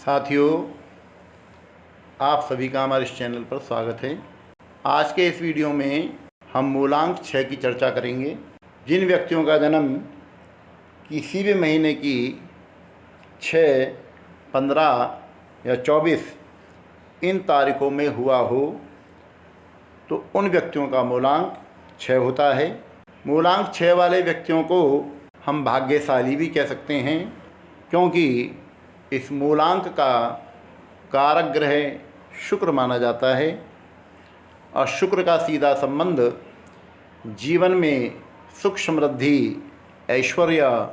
साथियों, आप सभी का हमारे इस चैनल पर स्वागत है। आज के इस वीडियो में हम मूलांक 6 की चर्चा करेंगे। जिन व्यक्तियों का जन्म किसी भी महीने की 6, 15 या 24 इन तारीखों में हुआ हो तो उन व्यक्तियों का मूलांक 6 होता है। मूलांक 6 वाले व्यक्तियों को हम भाग्यशाली भी कह सकते हैं, क्योंकि इस मूलांक का कारक ग्रह शुक्र माना जाता है और शुक्र का सीधा संबंध जीवन में सुख समृद्धि, ऐश्वर्य,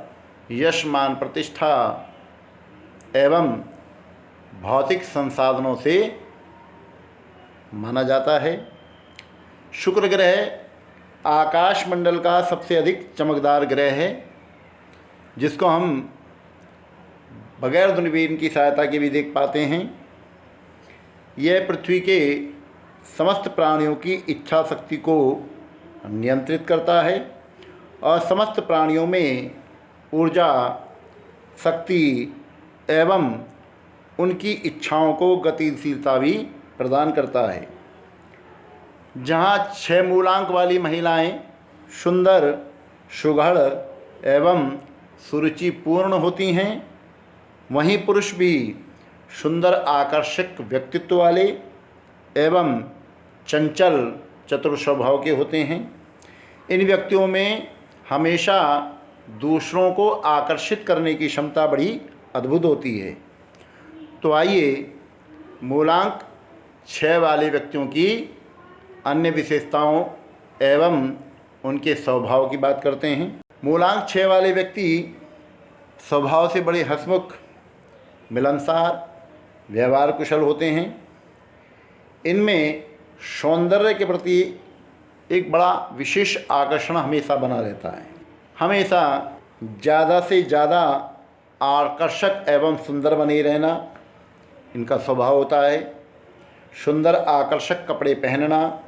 यश, मान, प्रतिष्ठा एवं भौतिक संसाधनों से माना जाता है। शुक्र ग्रह आकाश मंडल का सबसे अधिक चमकदार ग्रह है, जिसको हम बगैर दूरबीन की सहायता के भी देख पाते हैं। यह पृथ्वी के समस्त प्राणियों की इच्छा शक्ति को नियंत्रित करता है और समस्त प्राणियों में ऊर्जा, शक्ति एवं उनकी इच्छाओं को गतिशीलता भी प्रदान करता है। जहाँ 6 मूलांक वाली महिलाएं सुंदर, सुघड़ एवं सुरुचिपूर्ण होती हैं, वहीं पुरुष भी सुंदर, आकर्षक व्यक्तित्व वाले एवं चंचल, चतुर स्वभाव के होते हैं। इन व्यक्तियों में हमेशा दूसरों को आकर्षित करने की क्षमता बड़ी अद्भुत होती है। तो आइए मूलांक 6 वाले व्यक्तियों की अन्य विशेषताओं एवं उनके स्वभाव की बात करते हैं। मूलांक 6 वाले व्यक्ति स्वभाव से बड़े हंसमुख, मिलनसार, व्यवहार कुशल होते हैं। इनमें सौंदर्य के प्रति एक बड़ा विशेष आकर्षण हमेशा बना रहता है। हमेशा ज़्यादा से ज़्यादा आकर्षक एवं सुंदर बने रहना इनका स्वभाव होता है। सुंदर आकर्षक कपड़े पहनना,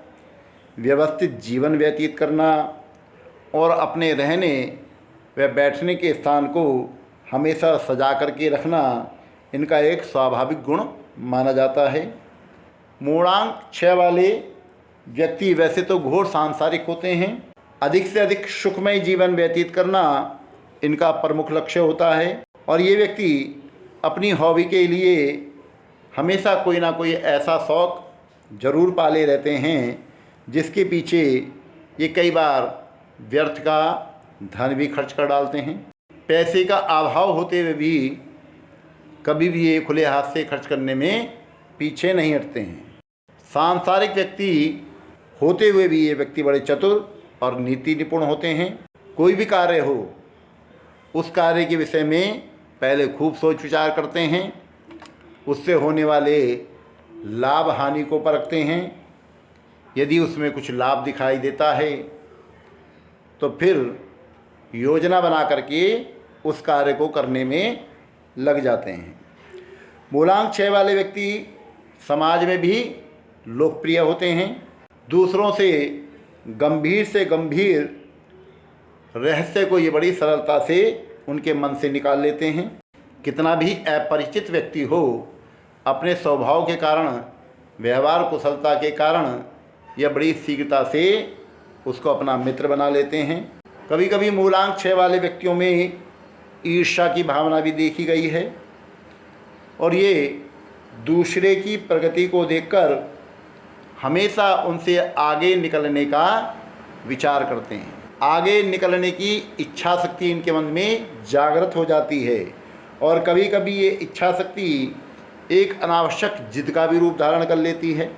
व्यवस्थित जीवन व्यतीत करना और अपने रहने व बैठने के स्थान को हमेशा सजा करके रखना इनका एक स्वाभाविक गुण माना जाता है। मूलांक 6 वाले व्यक्ति वैसे तो घोर सांसारिक होते हैं। अधिक से अधिक सुखमय जीवन व्यतीत करना इनका प्रमुख लक्ष्य होता है और ये व्यक्ति अपनी हॉबी के लिए हमेशा कोई ना कोई ऐसा शौक़ जरूर पाले रहते हैं जिसके पीछे ये कई बार व्यर्थ का धन भी खर्च कर डालते हैं। पैसे का अभाव होते हुए भी कभी भी ये खुले हाथ से खर्च करने में पीछे नहीं हटते हैं। सांसारिक व्यक्ति होते हुए भी ये व्यक्ति बड़े चतुर और नीति निपुण होते हैं। कोई भी कार्य हो, उस कार्य के विषय में पहले खूब सोच विचार करते हैं, उससे होने वाले लाभ हानि को परखते हैं। यदि उसमें कुछ लाभ दिखाई देता है तो फिर योजना बना करके उस कार्य को करने में लग जाते हैं। मूलांक 6 वाले व्यक्ति समाज में भी लोकप्रिय होते हैं। दूसरों से गंभीर रहस्य को ये बड़ी सरलता से उनके मन से निकाल लेते हैं। कितना भी अपरिचित व्यक्ति हो, अपने स्वभाव के कारण, व्यवहार कुशलता के कारण यह बड़ी शीघ्रता से उसको अपना मित्र बना लेते हैं। कभी कभी मूलांक 6 वाले व्यक्तियों में ईर्ष्या की भावना भी देखी गई है और ये दूसरे की प्रगति को देखकर हमेशा उनसे आगे निकलने का विचार करते हैं। आगे निकलने की इच्छा शक्ति इनके मन में जागृत हो जाती है और कभी कभी ये इच्छा शक्ति एक अनावश्यक जिद का भी रूप धारण कर लेती है,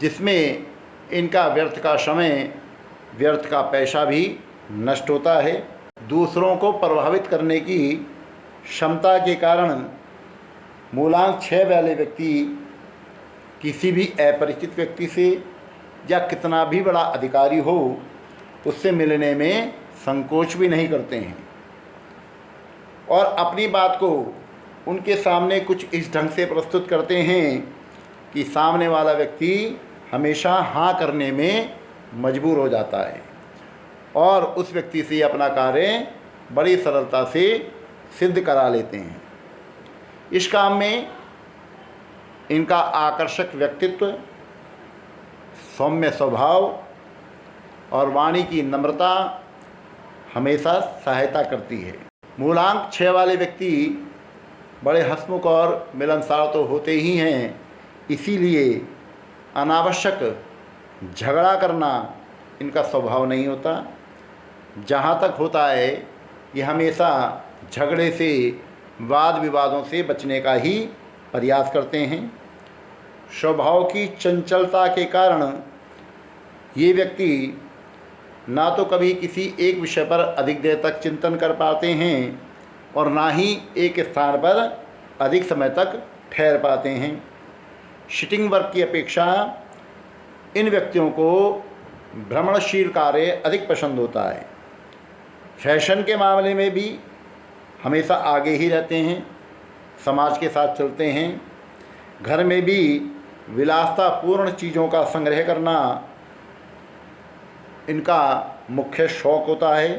जिसमें इनका व्यर्थ का समय, व्यर्थ का पैसा भी नष्ट होता है। दूसरों को प्रभावित करने की क्षमता के कारण मूलांक 6 वाले व्यक्ति किसी भी अपरिचित व्यक्ति से या कितना भी बड़ा अधिकारी हो, उससे मिलने में संकोच भी नहीं करते हैं और अपनी बात को उनके सामने कुछ इस ढंग से प्रस्तुत करते हैं कि सामने वाला व्यक्ति हमेशा हाँ करने में मजबूर हो जाता है और उस व्यक्ति से अपना कार्य बड़ी सरलता से सिद्ध करा लेते हैं। इस काम में इनका आकर्षक व्यक्तित्व, सौम्य स्वभाव और वाणी की नम्रता हमेशा सहायता करती है। मूलांक 6 वाले व्यक्ति बड़े हंसमुख और मिलनसार तो होते ही हैं, इसीलिए अनावश्यक झगड़ा करना इनका स्वभाव नहीं होता। जहाँ तक होता है ये हमेशा झगड़े से, वाद विवादों से बचने का ही प्रयास करते हैं। स्वभाव की चंचलता के कारण ये व्यक्ति ना तो कभी किसी एक विषय पर अधिक देर तक चिंतन कर पाते हैं और ना ही एक स्थान पर अधिक समय तक ठहर पाते हैं। सिटिंग वर्क की अपेक्षा इन व्यक्तियों को भ्रमणशील कार्य अधिक पसंद होता है। फैशन के मामले में भी हमेशा आगे ही रहते हैं, समाज के साथ चलते हैं। घर में भी विलासतापूर्ण चीज़ों का संग्रह करना इनका मुख्य शौक होता है।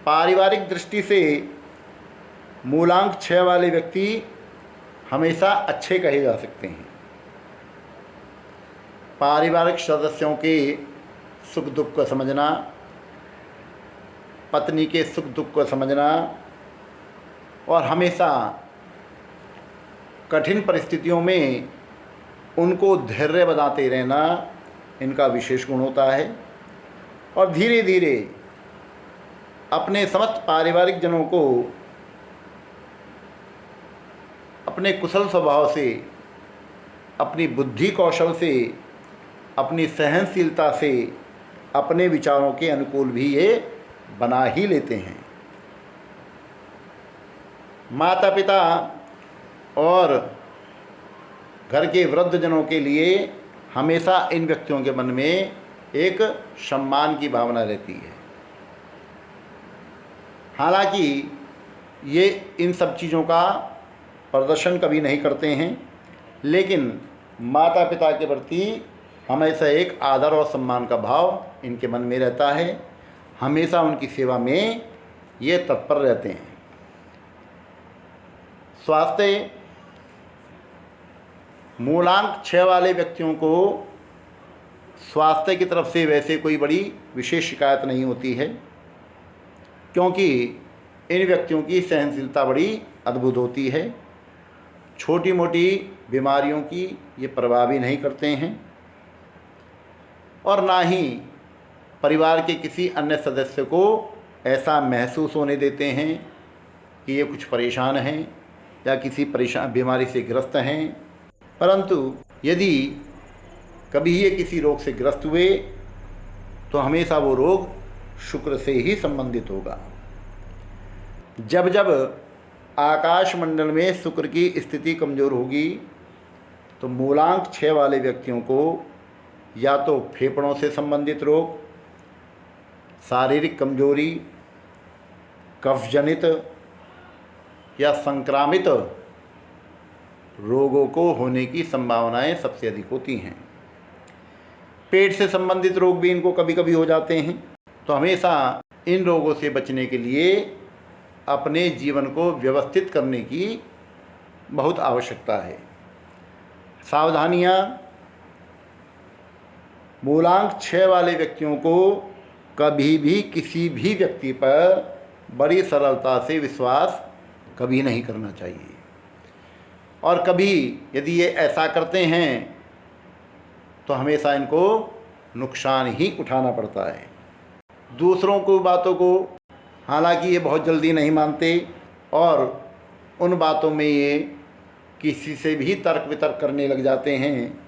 पारिवारिक दृष्टि से मूलांक 6 वाले व्यक्ति हमेशा अच्छे कहे जा सकते हैं। पारिवारिक सदस्यों के सुख दुख को समझना, पत्नी के सुख दुख को समझना और हमेशा कठिन परिस्थितियों में उनको धैर्य बनाते रहना इनका विशेष गुण होता है। और धीरे धीरे अपने समस्त पारिवारिक जनों को अपने कुशल स्वभाव से, अपनी बुद्धि कौशल से, अपनी सहनशीलता से, अपने विचारों के अनुकूल भी ये बना ही लेते हैं। माता पिता और घर के वृद्धजनों के लिए हमेशा इन व्यक्तियों के मन में एक सम्मान की भावना रहती है। हालांकि ये इन सब चीज़ों का प्रदर्शन कभी नहीं करते हैं, लेकिन माता पिता के प्रति हमेशा एक आदर और सम्मान का भाव इनके मन में रहता है। हमेशा उनकी सेवा में ये तत्पर रहते हैं। स्वास्थ्य, मूलांक 6 वाले व्यक्तियों को स्वास्थ्य की तरफ से वैसे कोई बड़ी विशेष शिकायत नहीं होती है, क्योंकि इन व्यक्तियों की सहनशीलता बड़ी अद्भुत होती है। छोटी मोटी बीमारियों की ये परवाह भी नहीं करते हैं और ना ही परिवार के किसी अन्य सदस्य को ऐसा महसूस होने देते हैं कि ये कुछ परेशान हैं या किसी बीमारी से ग्रस्त हैं। परंतु यदि कभी ये किसी रोग से ग्रस्त हुए तो हमेशा वो रोग शुक्र से ही संबंधित होगा। जब जब आकाश मंडल में शुक्र की स्थिति कमज़ोर होगी तो मूलांक 6 वाले व्यक्तियों को या तो फेफड़ों से संबंधित रोग, शारीरिक कमजोरी, कफजनित या संक्रामित रोगों को होने की संभावनाएं सबसे अधिक होती हैं। पेट से संबंधित रोग भी इनको कभी कभी हो जाते हैं। तो हमेशा इन रोगों से बचने के लिए अपने जीवन को व्यवस्थित करने की बहुत आवश्यकता है। सावधानियाँ, मूलांक 6 वाले व्यक्तियों को कभी भी किसी भी व्यक्ति पर बड़ी सरलता से विश्वास कभी नहीं करना चाहिए, और कभी यदि ये ऐसा करते हैं तो हमेशा इनको नुकसान ही उठाना पड़ता है। दूसरों को बातों को हालांकि ये बहुत जल्दी नहीं मानते और उन बातों में ये किसी से भी तर्क वितर्क करने लग जाते हैं,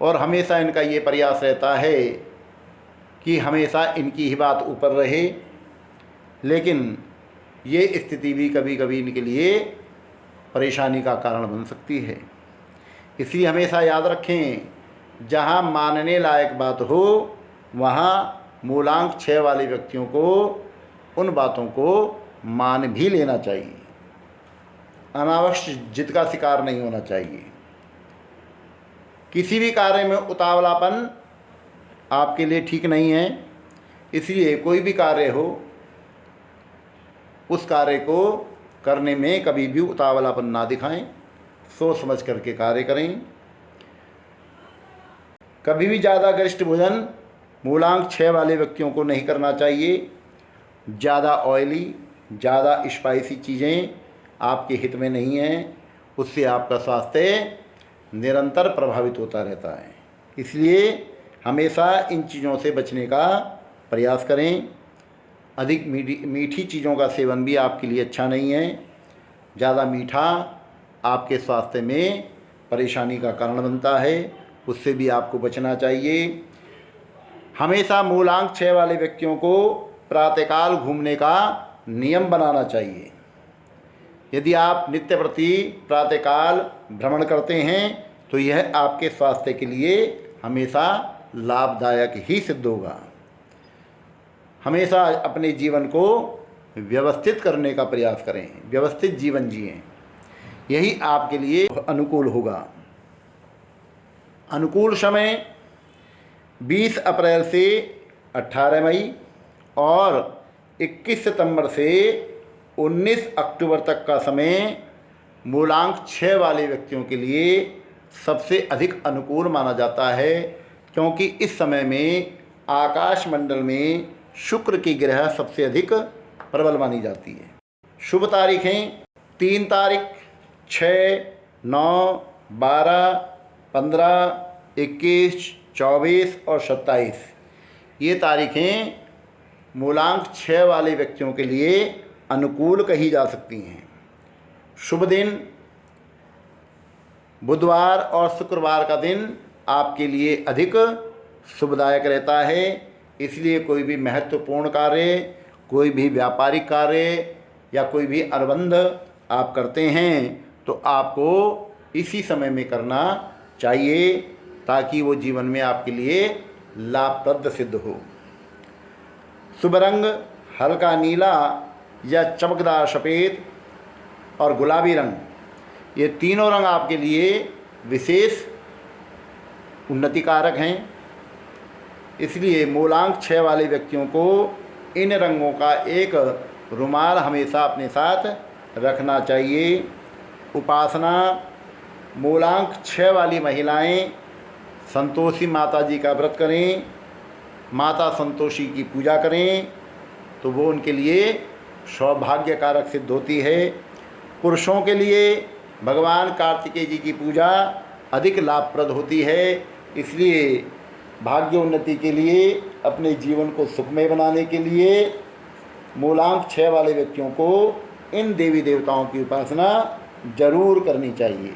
और हमेशा इनका ये प्रयास रहता है कि हमेशा इनकी ही बात ऊपर रहे। लेकिन ये स्थिति भी कभी कभी इनके लिए परेशानी का कारण बन सकती है। इसलिए हमेशा याद रखें, जहाँ मानने लायक बात हो वहाँ मूलांक 6 वाले व्यक्तियों को उन बातों को मान भी लेना चाहिए। अनावश्यक जिद का शिकार नहीं होना चाहिए। किसी भी कार्य में उतावलापन आपके लिए ठीक नहीं है, इसलिए कोई भी कार्य हो उस कार्य को करने में कभी भी उतावलापन ना दिखाएं, सोच समझ करके कार्य करें। कभी भी ज़्यादा गरिष्ठ भोजन मूलांक 6 वाले व्यक्तियों को नहीं करना चाहिए। ज़्यादा ऑयली, ज़्यादा स्पाइसी चीज़ें आपके हित में नहीं हैं, उससे आपका स्वास्थ्य निरंतर प्रभावित होता रहता है। इसलिए हमेशा इन चीज़ों से बचने का प्रयास करें। अधिक मीठी चीज़ों का सेवन भी आपके लिए अच्छा नहीं है। ज़्यादा मीठा आपके स्वास्थ्य में परेशानी का कारण बनता है, उससे भी आपको बचना चाहिए। हमेशा मूलांक 6 वाले व्यक्तियों को प्रातःकाल घूमने का नियम बनाना चाहिए। यदि आप नित्य प्रति प्रातःकाल भ्रमण करते हैं तो यह आपके स्वास्थ्य के लिए हमेशा लाभदायक ही सिद्ध होगा। हमेशा अपने जीवन को व्यवस्थित करने का प्रयास करें, व्यवस्थित जीवन जिएं, यही आपके लिए अनुकूल होगा। अनुकूल समय 20 अप्रैल से 18 मई और 21 सितंबर से 19 अक्टूबर तक का समय मूलांक 6 वाले व्यक्तियों के लिए सबसे अधिक अनुकूल माना जाता है, क्योंकि इस समय में आकाश मंडल में शुक्र की ग्रह सबसे अधिक प्रबल मानी जाती है। शुभ तारीखें 3 तारीख, 6, 9, 12, 15, 21, 24 और 27। ये तारीखें मूलांक 6 वाले व्यक्तियों के लिए अनुकूल कही जा सकती हैं। शुभ दिन बुधवार और शुक्रवार का दिन आपके लिए अधिक शुभदायक रहता है। इसलिए कोई भी महत्वपूर्ण कार्य, कोई भी व्यापारिक कार्य या कोई भी अनुबंध आप करते हैं तो आपको इसी समय में करना चाहिए, ताकि वो जीवन में आपके लिए लाभप्रद सिद्ध हो। शुभ रंग हल्का नीला या चमकदार सफ़ेद और गुलाबी रंग, ये तीनों रंग आपके लिए विशेष उन्नतिकारक हैं। इसलिए मूलांक 6 वाले व्यक्तियों को इन रंगों का एक रुमाल हमेशा अपने साथ रखना चाहिए। उपासना मूलांक 6 वाली महिलाएं संतोषी माता जी का व्रत करें, माता संतोषी की पूजा करें तो वो उनके लिए सौभाग्यकारक सिद्ध होती है। पुरुषों के लिए भगवान कार्तिकेय जी की पूजा अधिक लाभप्रद होती है। इसलिए भाग्य उन्नति के लिए, अपने जीवन को सुखमय बनाने के लिए मूलांक 6 वाले व्यक्तियों को इन देवी देवताओं की उपासना जरूर करनी चाहिए।